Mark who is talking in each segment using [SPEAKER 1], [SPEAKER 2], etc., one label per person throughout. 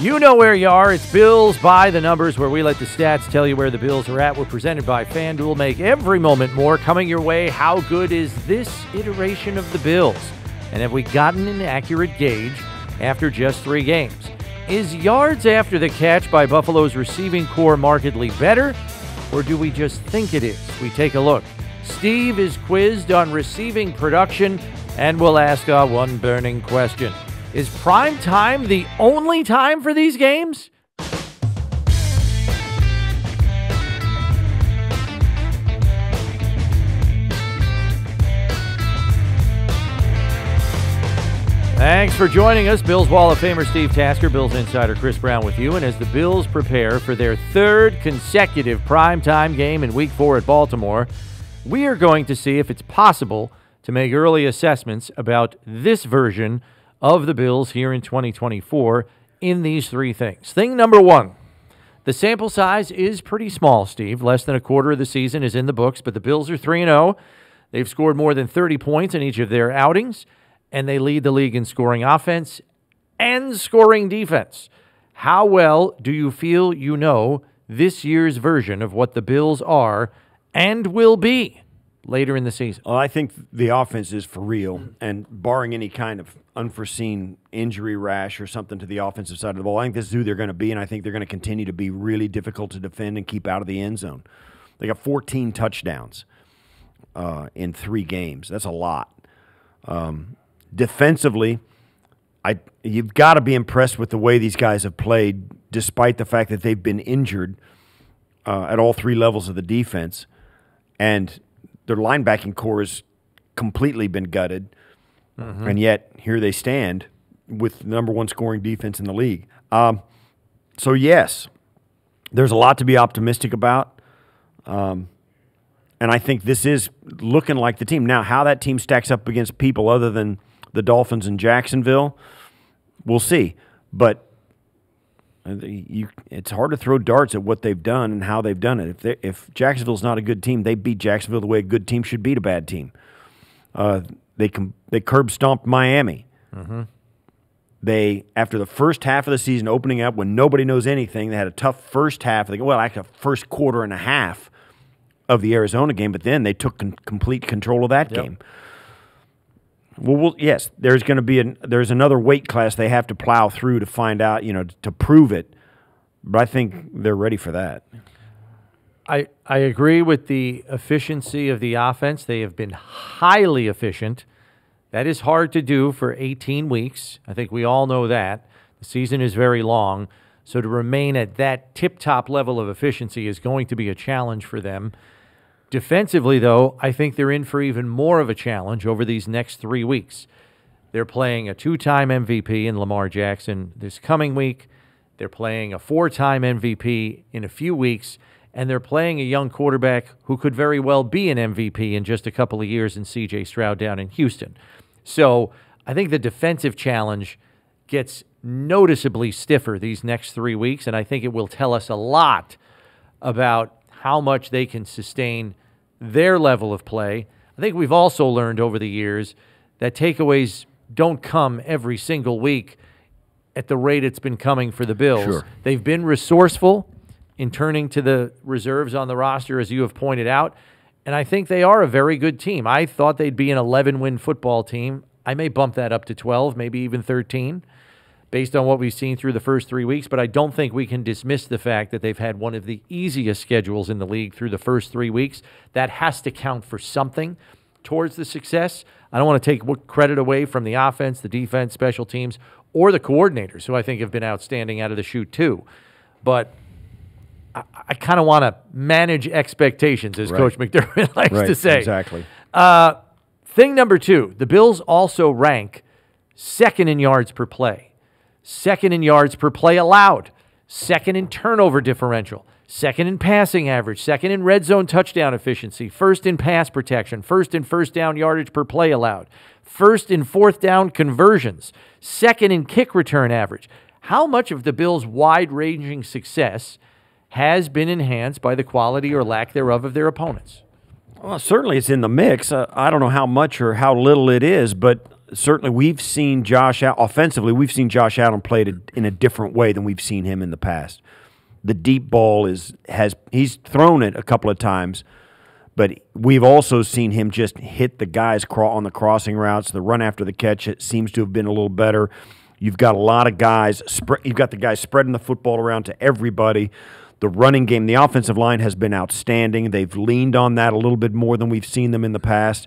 [SPEAKER 1] You know where you are. It's Bills by the Numbers, where we let the stats tell you where the Bills are at. We're presented by FanDuel. Make every moment more. Coming your way, how good is this iteration of the Bills? And have we gotten an accurate gauge after just 3 games? Is yards after the catch by Buffalo's receiving core markedly better, or do we just think it is? We take a look. Steve is quizzed on receiving production, and we'll ask our one burning question. Is prime time the only time for these games? Thanks for joining us. Bills Wall of Famer Steve Tasker, Bills insider Chris Brown with you. And as the Bills prepare for their 3rd consecutive primetime game in Week 4 at Baltimore, we are going to see if it's possible to make early assessments about this version of the Bills here in 2024 in these 3 things. Thing number 1, the sample size is pretty small, Steve. Less than a quarter of the season is in the books, but the Bills are 3-0. They've scored more than 30 points in each of their outings, and they lead the league in scoring offense and scoring defense. How well do you feel you know this year's version of what the Bills are and will be later in the season?
[SPEAKER 2] Well, I think the offense is for real, and barring any kind of unforeseen injury rash or something to the offensive side of the ball, I think this is who they're going to be, and I think they're going to continue to be really difficult to defend and keep out of the end zone. They got 14 touchdowns in 3 games. That's a lot. Defensively, you've got to be impressed with the way these guys have played, despite the fact that they've been injured at all 3 levels of the defense, and their linebacking core has completely been gutted, and yet here they stand with the number 1 scoring defense in the league. So, yes, there's a lot to be optimistic about, and I think this is looking like the team. Now, how that team stacks up against people other than the Dolphins and Jacksonville, we'll see. But it's hard to throw darts at what they've done and how they've done it. If Jacksonville's not a good team, they beat Jacksonville the way a good team should beat a bad team. They curb stomped Miami. They, after the first half of the season opening up when nobody knows anything, they had a tough first half. Actually, a first quarter and a half of the Arizona game, but then they took complete control of that game. Well, yes, there's going to be there's another weight class they have to plow through to find out, to prove it. But I think they're ready for that.
[SPEAKER 1] I agree with the efficiency of the offense. They have been highly efficient. That is hard to do for 18 weeks. I think we all know that. The season is very long. So to remain at that tip-top level of efficiency is going to be a challenge for them. Defensively, though, I think they're in for even more of a challenge over these next 3 weeks. They're playing a 2-time MVP in Lamar Jackson this coming week. They're playing a 4-time MVP in a few weeks. And they're playing a young quarterback who could very well be an MVP in just a couple of years in C.J. Stroud down in Houston. So I think the defensive challenge gets noticeably stiffer these next 3 weeks, and I think it will tell us a lot about how much they can sustain their level of play. I think we've also learned over the years that takeaways don't come every single week at the rate it's been coming for the Bills.
[SPEAKER 2] Sure.
[SPEAKER 1] They've been resourceful in turning to the reserves on the roster, as you have pointed out, and I think they are a very good team. I thought they'd be an 11-win football team. I may bump that up to 12, maybe even 13, based on what we've seen through the first 3 weeks, but I don't think we can dismiss the fact that they've had one of the easiest schedules in the league through the first 3 weeks. That has to count for something towards the success. I don't want to take credit away from the offense, the defense, special teams, or the coordinators, who I think have been outstanding out of the chute too. But I kind of want to manage expectations, as Coach McDermott likes to say.
[SPEAKER 2] Exactly.
[SPEAKER 1] Thing number 2, the Bills also rank 2nd in yards per play. 2nd in yards per play allowed, 2nd in turnover differential, 2nd in passing average, 2nd in red zone touchdown efficiency, 1st in pass protection, 1st in first down yardage per play allowed, 1st in 4th down conversions, 2nd in kick return average. How much of the Bills' wide-ranging success has been enhanced by the quality or lack thereof of their opponents?
[SPEAKER 2] Well, certainly it's in the mix. I don't know how much or how little it is, but certainly we've seen Josh Allen offensively. We've seen Josh Allen played in a different way than we've seen him in the past. The deep ball he's thrown it a couple of times, but we've also seen him just hit the guys on the crossing routes. The run after the catch, it seems to have been a little better. You've got a lot of guys. You've got the guys spreading the football around to everybody. The running game, the offensive line has been outstanding. They've leaned on that a little bit more than we've seen them in the past.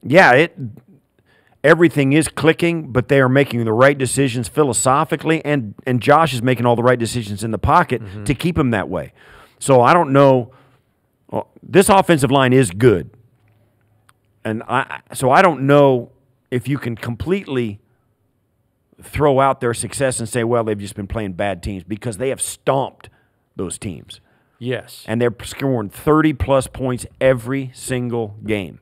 [SPEAKER 2] Yeah, everything is clicking, but they are making the right decisions philosophically, and Josh is making all the right decisions in the pocket to keep him that way. So I don't know. This offensive line is good, and so I don't know if you can completely throw out their success and say, well, they've just been playing bad teams, because they have stomped those teams.
[SPEAKER 1] Yes.
[SPEAKER 2] And they're scoring 30-plus points every single game.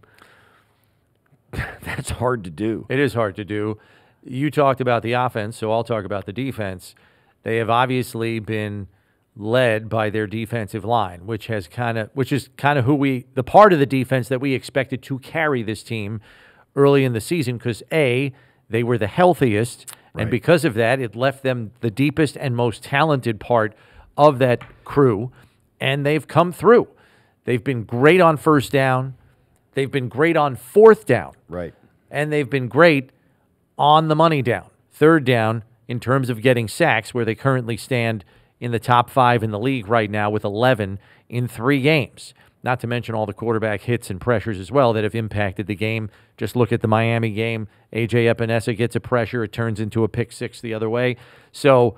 [SPEAKER 2] That's hard to do.
[SPEAKER 1] It is hard to do. You talked about the offense, so I'll talk about the defense. They have obviously been led by their defensive line, which is kind of the part of the defense that we expected to carry this team early in the season, because they were the healthiest, and because of that, it left them the deepest and most talented part of that crew, and they've come through. They've been great on first down. They've been great on fourth down.
[SPEAKER 2] Right.
[SPEAKER 1] And they've been great on the money down, third down, in terms of getting sacks, where they currently stand in the top 5 in the league right now with 11 in 3 games. Not to mention all the quarterback hits and pressures as well that have impacted the game. Just look at the Miami game. A.J. Epinesa gets a pressure. It turns into a pick six the other way. So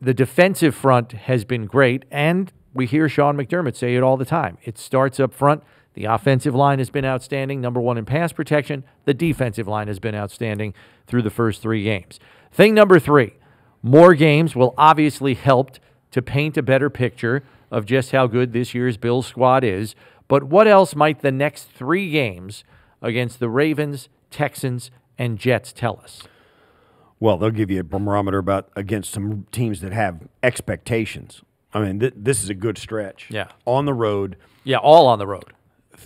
[SPEAKER 1] the defensive front has been great, and we hear Sean McDermott say it all the time. It starts up front. The offensive line has been outstanding, number 1 in pass protection. The defensive line has been outstanding through the first 3 games. Thing number 3, more games will obviously help to paint a better picture of just how good this year's Bills squad is. But what else might the next 3 games against the Ravens, Texans, and Jets tell us?
[SPEAKER 2] Well, they'll give you a barometer against some teams that have expectations. I mean, this is a good stretch.
[SPEAKER 1] Yeah.
[SPEAKER 2] On the road.
[SPEAKER 1] Yeah, all on the road.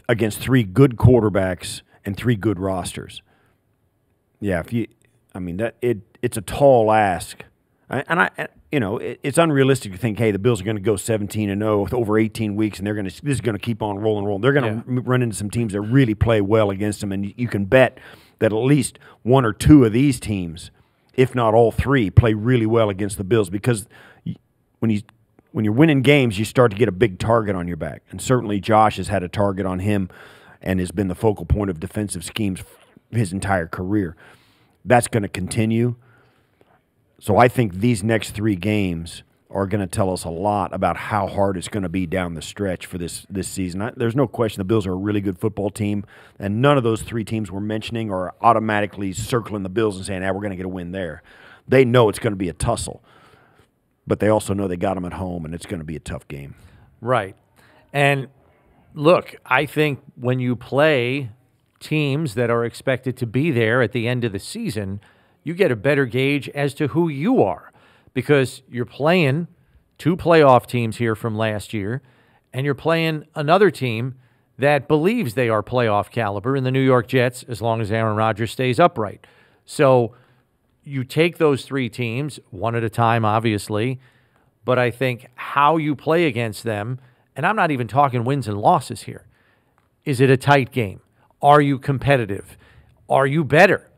[SPEAKER 2] Against 3 good quarterbacks and 3 good rosters. Yeah, it's a tall ask. It's unrealistic to think, hey, the Bills are going to go 17-0 over 18 weeks, and this is going to keep on rolling. They're going to run into some teams that really play well against them, and you can bet that at least 1 or 2 of these teams, if not all 3, play really well against the Bills, because when you're winning games, you start to get a big target on your back, and certainly Josh has had a target on him and has been the focal point of defensive schemes his entire career. That's going to continue. So I think these next 3 games are going to tell us a lot about how hard it's going to be down the stretch for this season. There's no question the Bills are a really good football team, and none of those 3 teams we're mentioning are automatically circling the Bills and saying, we're going to get a win there. They know it's going to be a tussle, but they also know they got them at home, and it's going to be a tough game.
[SPEAKER 1] Right. And look, I think when you play teams that are expected to be there at the end of the season, you get a better gauge as to who you are, because you're playing 2 playoff teams here from last year, and you're playing another team that believes they are playoff caliber in the New York Jets, as long as Aaron Rodgers stays upright. So you take those 3 teams one at a time, obviously, but I think how you play against them, and I'm not even talking wins and losses here. Is it a tight game? Are you competitive? Are you better?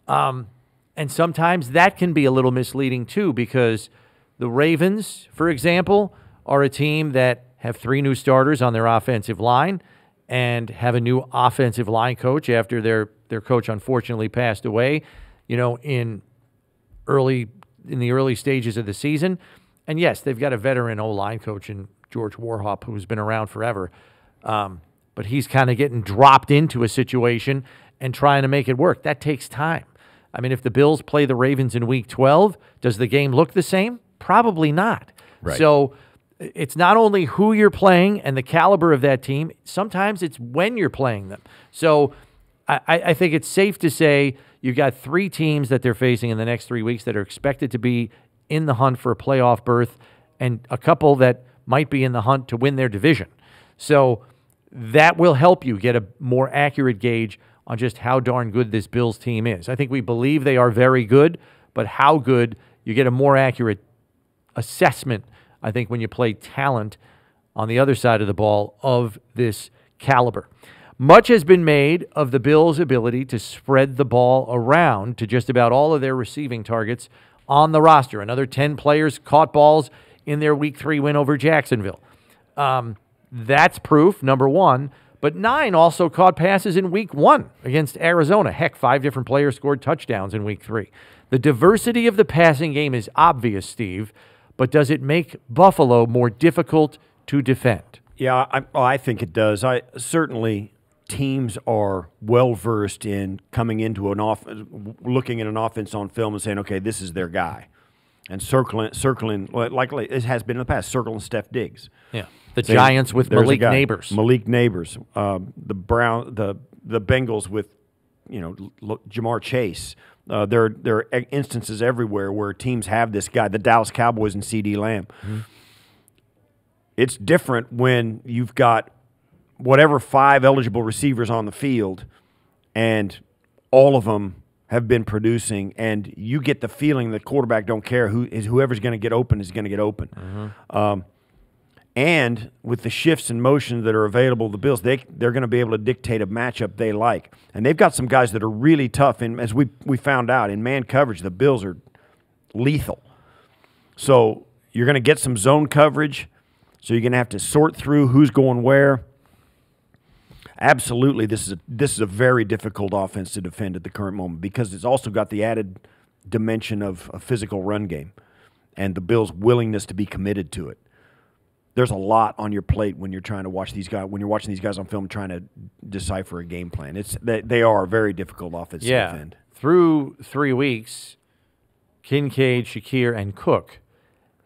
[SPEAKER 1] And sometimes that can be a little misleading too, because the Ravens, for example, are a team that have 3 new starters on their offensive line and have a new offensive line coach after their coach unfortunately passed away, in the early stages of the season. And yes, they've got a veteran O-line coach in George Warhop who's been around forever. But he's kind of getting dropped into a situation and trying to make it work. That takes time. I mean, if the Bills play the Ravens in Week 12, does the game look the same? Probably not.
[SPEAKER 2] Right.
[SPEAKER 1] So it's not only who you're playing and the caliber of that team, sometimes it's when you're playing them. So I think it's safe to say you've got 3 teams that they're facing in the next 3 weeks that are expected to be in the hunt for a playoff berth, and a couple that might be in the hunt to win their division. So that will help you get a more accurate gauge on just how darn good this Bills team is. I think we believe they are very good, but how good, you get a more accurate assessment, I think, when you play talent on the other side of the ball of this caliber. Much has been made of the Bills' ability to spread the ball around to just about all of their receiving targets on the roster. Another 10 players caught balls in their Week 3 win over Jacksonville. That's proof, number one. But 9 also caught passes in Week 1 against Arizona. Heck, 5 different players scored touchdowns in Week 3. The diversity of the passing game is obvious, Steve, but does it make Buffalo more difficult to defend?
[SPEAKER 2] Yeah, I think it does. Certainly teams are well-versed in coming into looking at an offense on film and saying, okay, this is their guy. And circling like it has been in the past, circling Steph Diggs.
[SPEAKER 1] Yeah. The Giants with Malik Neighbors.
[SPEAKER 2] Malik Neighbors. The Bengals with, Jamar Chase. There are instances everywhere where teams have this guy. The Dallas Cowboys and CeeDee Lamb. Mm-hmm. It's different when you've got whatever 5 eligible receivers on the field, and all of them have been producing, and you get the feeling the quarterback don't care whoever's going to get open is going to get open. Mm-hmm. And with the shifts in motion that are available to the Bills, they're going to be able to dictate a matchup they like. And they've got some guys that are really tough. And as we found out, in man coverage, the Bills are lethal. So you're going to get some zone coverage. So you're going to have to sort through who's going where. Absolutely, this is a very difficult offense to defend at the current moment because it's also got the added dimension of a physical run game and the Bills' willingness to be committed to it. There's a lot on your plate when you're trying to watch these guys. When you're watching these guys on film, trying to decipher a game plan, they are a very difficult offense to defend.
[SPEAKER 1] Through 3 weeks, Kincaid, Shakir, and Cook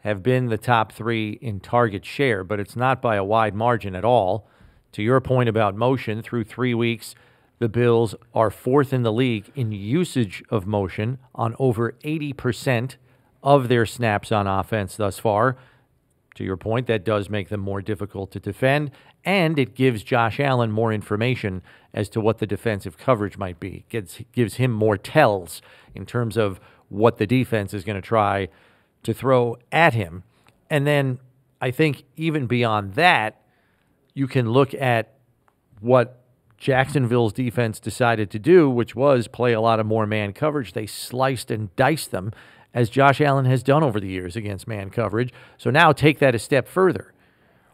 [SPEAKER 1] have been the top 3 in target share, but it's not by a wide margin at all. To your point about motion, through 3 weeks, the Bills are 4th in the league in usage of motion on over 80% of their snaps on offense thus far. To your point, that does make them more difficult to defend, and it gives Josh Allen more information as to what the defensive coverage might be. It gives him more tells in terms of what the defense is going to try to throw at him. And then I think even beyond that, you can look at what Jacksonville's defense decided to do, which was play a lot of more man coverage. They sliced and diced them, as Josh Allen has done over the years against man coverage. So now take that a step further.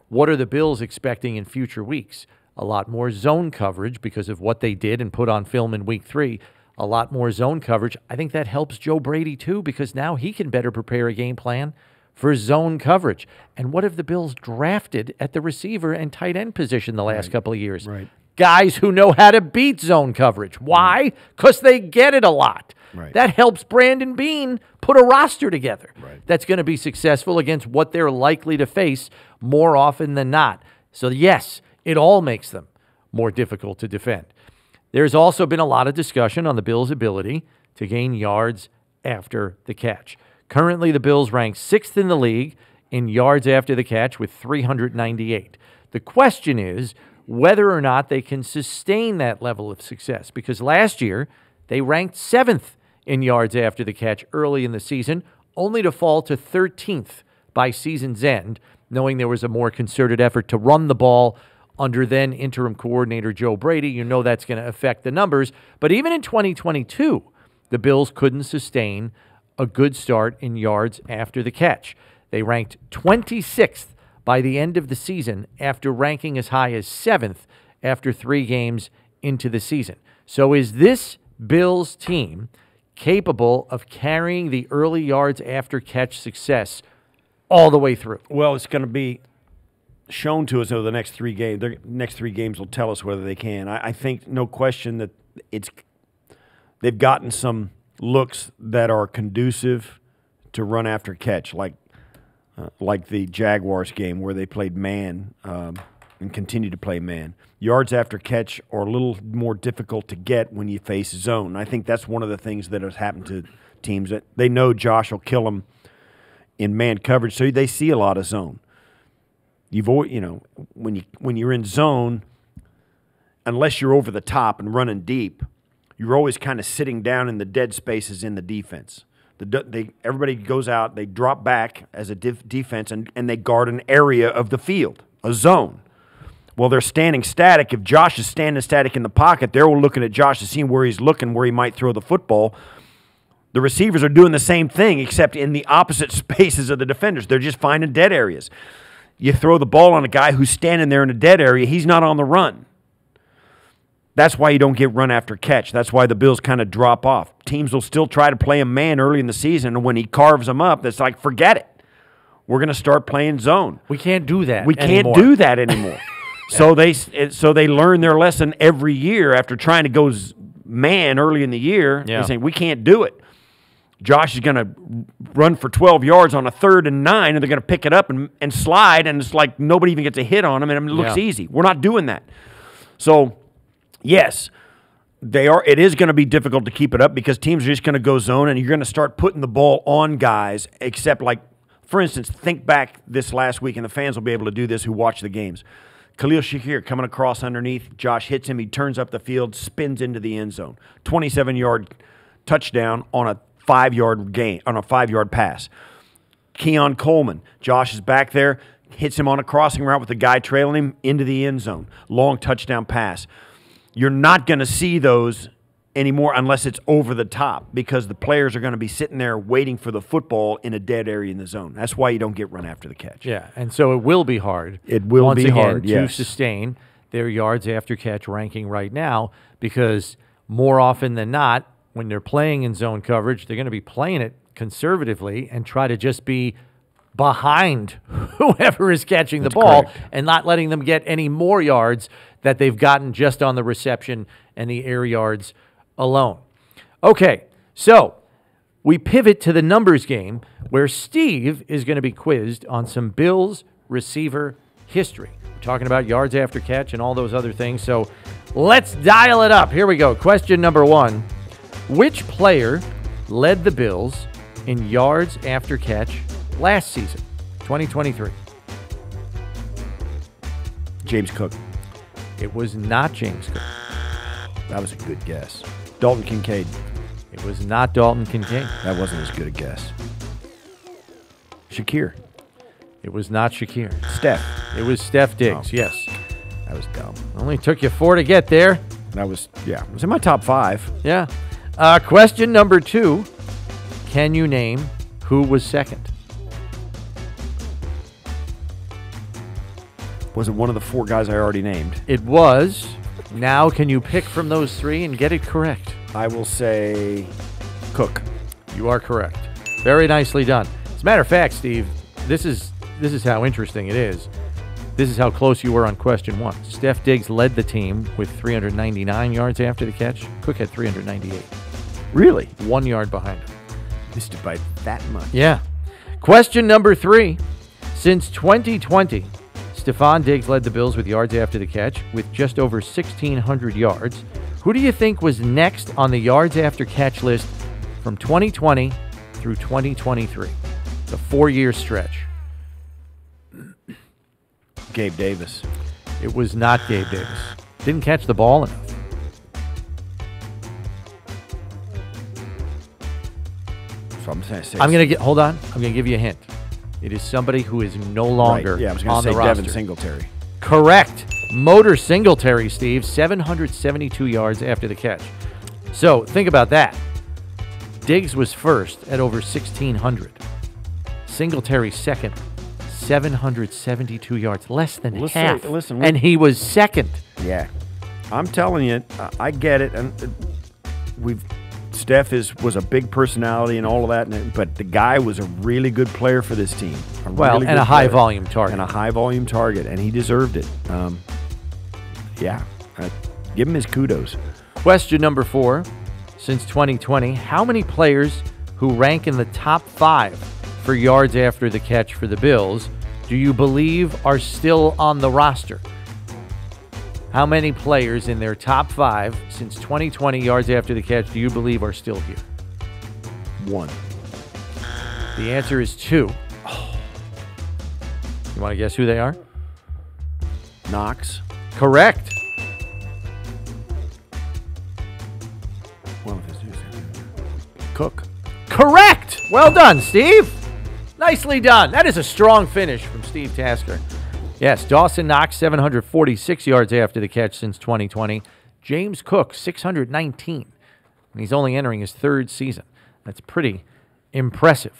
[SPEAKER 1] What are the Bills expecting in future weeks? A lot more zone coverage because of what they did and put on film in Week 3. A lot more zone coverage. I think that helps Joe Brady too, because now he can better prepare a game plan for zone coverage. And what have the Bills drafted at the receiver and tight end position the last couple of years?
[SPEAKER 2] Right.
[SPEAKER 1] Guys who know how to beat zone coverage. Why? Because they get it a lot.
[SPEAKER 2] Right.
[SPEAKER 1] That helps Brandon Beane put a roster together that's going to be successful against what they're likely to face more often than not. So, yes, it all makes them more difficult to defend. There's also been a lot of discussion on the Bills' ability to gain yards after the catch. Currently, the Bills rank 6th in the league in yards after the catch with 398. The question is whether or not they can sustain that level of success, because last year they ranked 7th in yards after the catch early in the season, only to fall to 13th by season's end, knowing there was a more concerted effort to run the ball under then interim coordinator Joe Brady. You know that's going to affect the numbers. But even in 2022, the Bills couldn't sustain a good start in yards after the catch. They ranked 26th by the end of the season after ranking as high as 7th after 3 games into the season. So is this Bills team capable of carrying the early yards after catch success all the way through?
[SPEAKER 2] Well, it's going to be shown to us over the next 3 games. The next 3 games will tell us whether they can. I think no question that they've gotten some looks that are conducive to run after catch, like the Jaguars game where they played man and continue to play man. Yards after catch are a little more difficult to get when you face zone. I think that's one of the things that has happened to teams. That they know Josh will kill them in man coverage, so they see a lot of zone. When you're in zone, unless you're over the top and running deep, you're always kind of sitting down in the dead spaces in the defense. Everybody goes out, they drop back as a defense, and they guard an area of the field, a zone. Well, they're standing static. If Josh is standing static in the pocket, they're all looking at Josh to see where he's looking, where he might throw the football. The receivers are doing the same thing, except in the opposite spaces of the defenders. They're just finding dead areas. You throw the ball on a guy who's standing there in a dead area, he's not on the run. That's why you don't get run after catch. That's why the Bills kind of drop off. Teams will still try to play a man early in the season, and when he carves them up, it's like, forget it. We're going to start playing zone.
[SPEAKER 1] We can't do that
[SPEAKER 2] We
[SPEAKER 1] anymore.
[SPEAKER 2] can't do that anymore. So they learn their lesson every year after trying to go man early in the year.
[SPEAKER 1] Yeah.
[SPEAKER 2] They're saying, we can't do it. Josh is going to run for 12 yards on a 3rd and 9, and they're going to pick it up and slide, and it's like nobody even gets a hit on him, and it looks easy. We're not doing that. So, yes, it is going to be difficult to keep it up because teams are just going to go zone, and you're going to start putting the ball on guys, except like, for instance, think back this last week, and the fans will be able to do this who watch the games. Khalil Shakir coming across underneath. Josh hits him. He turns up the field, spins into the end zone. 27-yard touchdown on a 5-yard gain, on a 5-yard pass. Keon Coleman. Josh is back there, hits him on a crossing route with the guy trailing him into the end zone. Long touchdown pass. You're not going to see those anymore unless it's over the top because the players are going to be sitting there waiting for the football in a dead area in the zone. That's why you don't get run after the catch.
[SPEAKER 1] Yeah, and so it will be hard.
[SPEAKER 2] It will
[SPEAKER 1] once
[SPEAKER 2] be
[SPEAKER 1] again,
[SPEAKER 2] hard,
[SPEAKER 1] to
[SPEAKER 2] yes.
[SPEAKER 1] sustain their yards after catch ranking right now because more often than not, when they're playing in zone coverage, they're going to be playing it conservatively and try to just be behind whoever is catching the ball
[SPEAKER 2] correct.
[SPEAKER 1] and not letting them get any more yards that they've gotten just on the reception and the air yards alone. Okay, so we pivot to the numbers game where Steve is going to be quizzed on some Bills receiver history. We're talking about yards after catch and all those other things, so let's dial it up. Here we go. Question number 1. Which player led the Bills in yards after catch last season, 2023?
[SPEAKER 2] James Cook.
[SPEAKER 1] It was not James Cook.
[SPEAKER 2] That was a good guess. Dalton Kincaid.
[SPEAKER 1] It was not Dalton Kincaid.
[SPEAKER 2] That wasn't as good a guess. Shakir.
[SPEAKER 1] It was not Shakir.
[SPEAKER 2] Steph.
[SPEAKER 1] It was Steph Diggs,
[SPEAKER 2] Oh.
[SPEAKER 1] yes.
[SPEAKER 2] That was dumb.
[SPEAKER 1] Only took you 4 to get there.
[SPEAKER 2] That was, yeah. It was in my top 5.
[SPEAKER 1] Yeah. Question number 2. Can you name who was second?
[SPEAKER 2] Was it one of the 4 guys I already named?
[SPEAKER 1] It was. Now can you pick from those 3 and get it correct?
[SPEAKER 2] I will say Cook.
[SPEAKER 1] You are correct. Very nicely done. As a matter of fact, Steve, this is how interesting it is. This is how close you were on question 1. Steph Diggs led the team with 399 yards after the catch. Cook had 398.
[SPEAKER 2] Really?
[SPEAKER 1] 1 yard behind him.
[SPEAKER 2] Missed it by that much.
[SPEAKER 1] Yeah. Question number 3. Since 2020, Stephon Diggs led the Bills with yards after the catch with just over 1,600 yards. Who do you think was next on the yards after catch list from 2020 through 2023? It's a 4-year stretch.
[SPEAKER 2] Gabe Davis.
[SPEAKER 1] It was not Gabe Davis. Didn't catch the ball enough.
[SPEAKER 2] So I'm going to say.
[SPEAKER 1] Hold on. I'm gonna give you a hint. It is somebody who is no longer
[SPEAKER 2] Right. Yeah, I was going
[SPEAKER 1] on
[SPEAKER 2] to
[SPEAKER 1] the
[SPEAKER 2] say
[SPEAKER 1] roster.
[SPEAKER 2] Devin Singletary.
[SPEAKER 1] Correct. Motor Singletary, Steve, 772 yards after the catch. So think about that. Diggs was first at over 1,600. Singletary second, 772 yards, less than half.
[SPEAKER 2] Listen,
[SPEAKER 1] and he was second.
[SPEAKER 2] Yeah. I'm telling you, I get it. And Steph was a big personality and all of that, but the guy was a really good player for this team.
[SPEAKER 1] Well, and a high-volume target.
[SPEAKER 2] And a high-volume target, and he deserved it. Give him his kudos.
[SPEAKER 1] Question number 4. Since 2020, how many players who rank in the top 5 for yards after the catch for the Bills do you believe are still on the roster? How many players in their top 5 since 2020 yards after the catch do you believe are still here?
[SPEAKER 2] 1.
[SPEAKER 1] The answer is 2. You want to guess who they are?
[SPEAKER 2] Knox.
[SPEAKER 1] Correct. Cook. Correct! Well done, Steve. Nicely done. That is a strong finish from Steve Tasker. Yes, Dawson Knox, 746 yards after the catch since 2020. James Cook, 619. And he's only entering his third season. That's pretty impressive.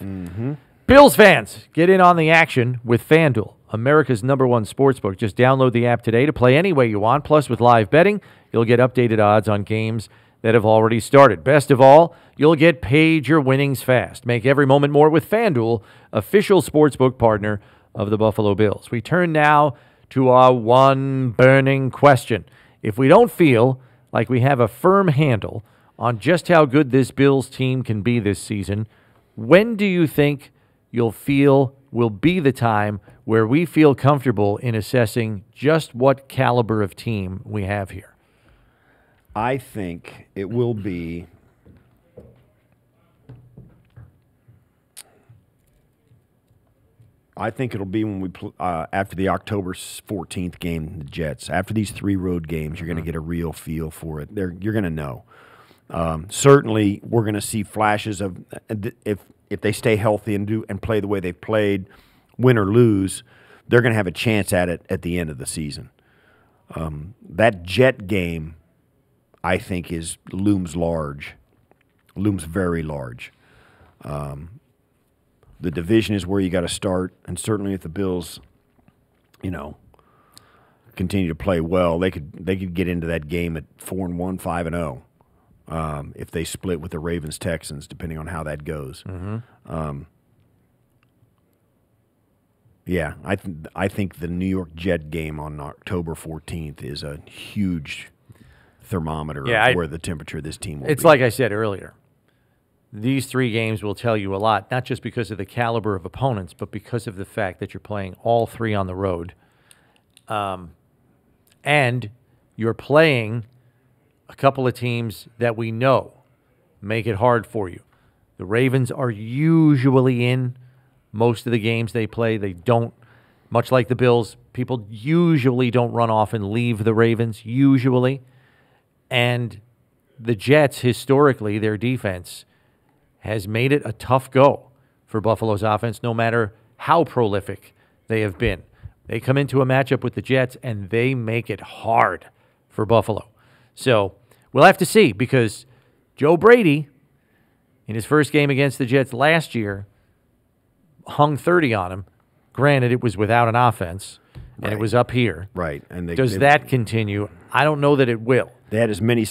[SPEAKER 1] Bills fans, get in on the action with FanDuel, America's #1 sportsbook. Just download the app today to play any way you want. Plus, with live betting, you'll get updated odds on games that have already started. Best of all, you'll get paid your winnings fast. Make every moment more with FanDuel, official sportsbook partner of the Buffalo Bills. We turn now to our one burning question. If we don't feel like we have a firm handle on just how good this Bills team can be this season, when do you think you'll feel will be the time where we feel comfortable in assessing just what caliber of team we have here?
[SPEAKER 2] I think it will be when we after the October 14th game, the Jets. After these 3 road games, you're going to get a real feel for it. You're going to know. Certainly, we're going to see flashes of if they stay healthy and play the way they've played, win or lose, they're going to have a chance at it at the end of the season. That Jet game, I think, looms very large. The division is where you got to start, and certainly if the Bills, continue to play well, they could get into that game at 4-1, 5-0. If they split with the Ravens Texans, depending on how that goes. Yeah, I think the New York Jet game on October 14th is a huge thermometer of where the temperature of this team will be.
[SPEAKER 1] It's like I said earlier. These 3 games will tell you a lot, not just because of the caliber of opponents, but because of the fact that you're playing all 3 on the road. And you're playing a couple of teams that we know make it hard for you. The Ravens are usually in most of the games they play. They don't, much like the Bills, people usually don't run off and leave the Ravens, usually. And the Jets, historically, their defense has made it a tough go for Buffalo's offense, no matter how prolific they have been. They come into a matchup with the Jets, and they make it hard for Buffalo. So we'll have to see, because Joe Brady, in his first game against the Jets last year, hung 30 on him. Granted, it was without an offense, and it was up here.
[SPEAKER 2] Right. And
[SPEAKER 1] Does that continue? I don't know that it will.
[SPEAKER 2] They had as many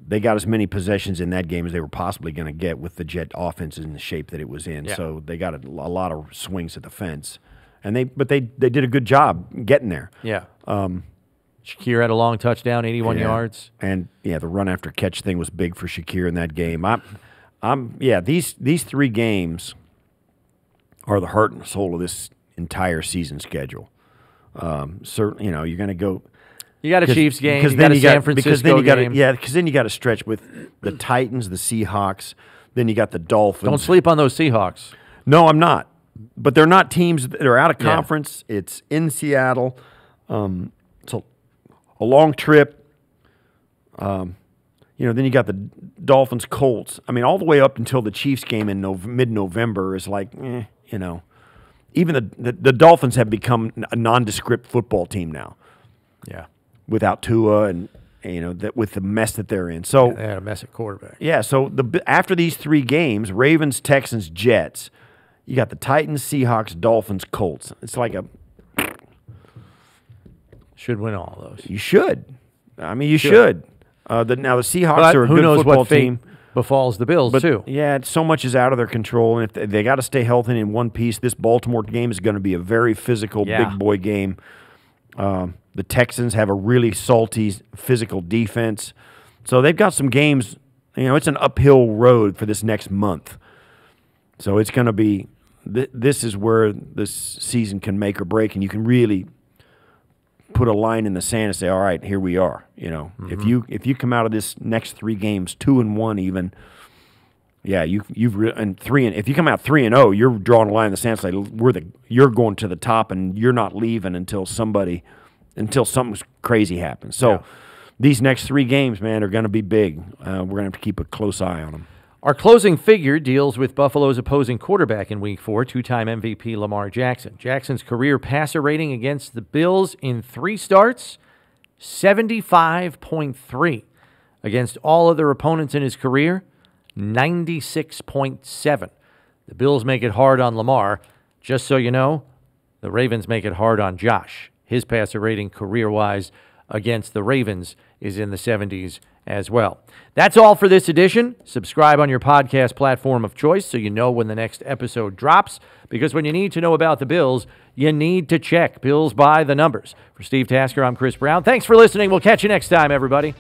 [SPEAKER 2] they got as many possessions in that game as they were possibly going to get with the Jet offense in the shape that it was in. Yeah. So they got a lot of swings at the fence. And they did a good job getting there. Yeah.
[SPEAKER 1] Shakir had a long touchdown, 81 yards.
[SPEAKER 2] And the run after catch thing was big for Shakir in that game. These 3 games are the heart and soul of this entire season schedule. Certainly, you're going to go.
[SPEAKER 1] You got a Chiefs game, you got a San Francisco game.
[SPEAKER 2] Because then you got to stretch with the Titans, the Seahawks, then you got the Dolphins.
[SPEAKER 1] Don't sleep on those Seahawks.
[SPEAKER 2] No, I'm not. But they're not teams that are out of conference. Yeah. It's in Seattle. It's a long trip. Then you got the Dolphins, Colts. I mean, all the way up until the Chiefs game in mid-November is like, Even the Dolphins have become a nondescript football team now.
[SPEAKER 1] Yeah.
[SPEAKER 2] Without Tua and with the mess that they're in. So
[SPEAKER 1] they had a mess at quarterback.
[SPEAKER 2] Yeah, so after these 3 games, Ravens, Texans, Jets, you got the Titans, Seahawks, Dolphins, Colts. It's like
[SPEAKER 1] should win all those.
[SPEAKER 2] You should. I mean, you should. Now the Seahawks are a
[SPEAKER 1] who
[SPEAKER 2] good
[SPEAKER 1] knows
[SPEAKER 2] football
[SPEAKER 1] what fate
[SPEAKER 2] team.
[SPEAKER 1] Befalls the Bills too.
[SPEAKER 2] Yeah, so much is out of their control, and if they got to stay healthy in one piece. This Baltimore game is going to be a very physical, big boy game. The Texans have a really salty, physical defense. So they've got some games. It's an uphill road for this next month. So it's going to be this is where this season can make or break, and you can really put a line in the sand and say, all right, here we are. If you come out of this next 3 games 2-1 even, if you come out 3-0, you're drawing a line in the sand and say you're going to the top and you're not leaving until something crazy happens. So these next 3 games, man, are going to be big. We're going to have to keep a close eye on them.
[SPEAKER 1] Our closing figure deals with Buffalo's opposing quarterback in Week 4, two-time MVP Lamar Jackson. Jackson's career passer rating against the Bills in 3 starts, 75.3. Against all other opponents in his career, 96.7. The Bills make it hard on Lamar. Just so you know, the Ravens make it hard on Josh. His passer rating career-wise against the Ravens is in the 70s as well. That's all for this edition. Subscribe on your podcast platform of choice so you know when the next episode drops, because when you need to know about the Bills, you need to check Bills by the numbers. For Steve Tasker, I'm Chris Brown. Thanks for listening. We'll catch you next time, everybody.